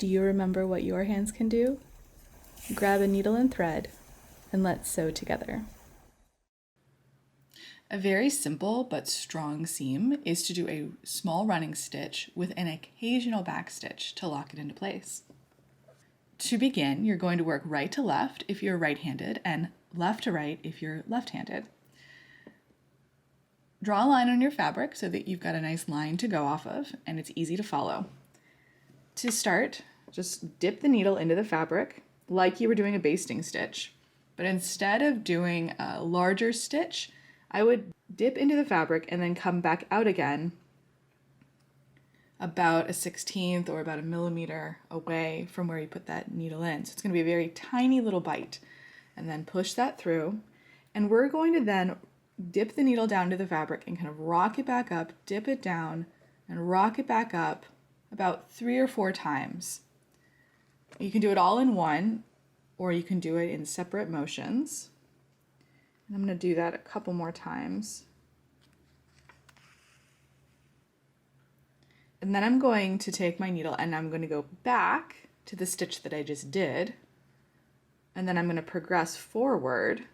Do you remember what your hands can do? Grab a needle and thread, and let's sew together. A very simple but strong seam is to do a small running stitch with an occasional back stitch to lock it into place. To begin, you're going to work right to left if you're right-handed and left to right if you're left-handed. Draw a line on your fabric so that you've got a nice line to go off of and it's easy to follow. To start, just dip the needle into the fabric like you were doing a basting stitch, but instead of doing a larger stitch, I would dip into the fabric and then come back out again about a 1/16 or about a millimeter away from where you put that needle in. So it's going to be a very tiny little bite, and then push that through. And we're going to then dip the needle down to the fabric and kind of rock it back up, dip it down, and rock it back up about 3 or 4 times. You can do it all in one, or you can do it in separate motions. And I'm going to do that a couple more times. And then I'm going to take my needle and I'm going to go back to the stitch that I just did. And then I'm going to progress forward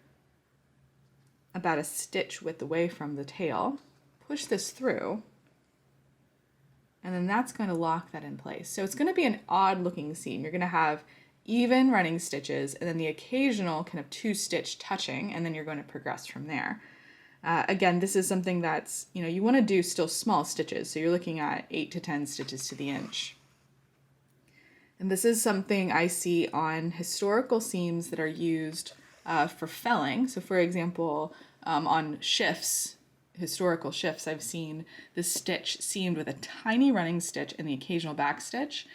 about a stitch width away from the tail, push this through, and then that's going to lock that in place. So it's going to be an odd looking seam. You're going to have even running stitches and then the occasional kind of 2-stitch touching, and then you're going to progress from there. Again, this is something that's, you want to do still small stitches. So you're looking at 8 to 10 stitches to the inch. And this is something I see on historical seams that are used for felling. So for example, on shifts, historical shifts, I've seen the stitch seamed with a tiny running stitch and the occasional back stitch,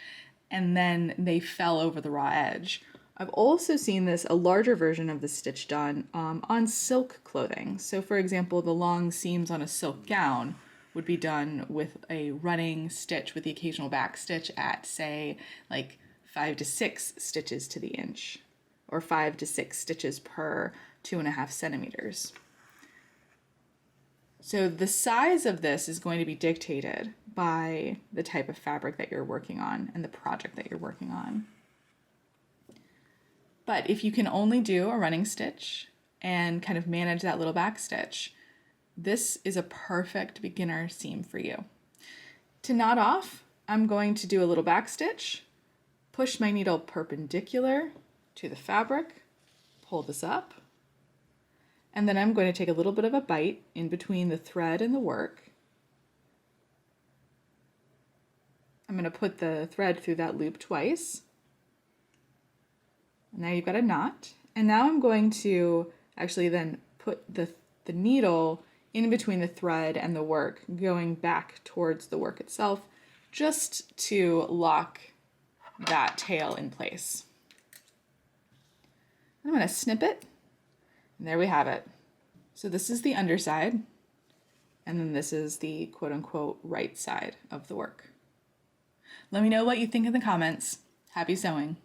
and then they fell over the raw edge. I've also seen this, a larger version of the stitch done on silk clothing. So for example, the long seams on a silk gown would be done with a running stitch with the occasional back stitch at, say, like 5 to 6 stitches to the inch, or 5 to 6 stitches per 2.5 centimeters. So the size of this is going to be dictated by the type of fabric that you're working on and the project that you're working on. But if you can only do a running stitch and kind of manage that little back stitch, this is a perfect beginner seam for you. To knot off, I'm going to do a little back stitch, push my needle perpendicular to the fabric, pull this up, and then I'm going to take a little bit of a bite in between the thread and the work. I'm going to put the thread through that loop twice. Now you've got a knot, and now I'm going to actually then put the needle in between the thread and the work, going back towards the work itself, just to lock that tail in place. I'm going to snip it, and there we have it. So this is the underside, and then this is the quote-unquote right side of the work. Let me know what you think in the comments. Happy sewing!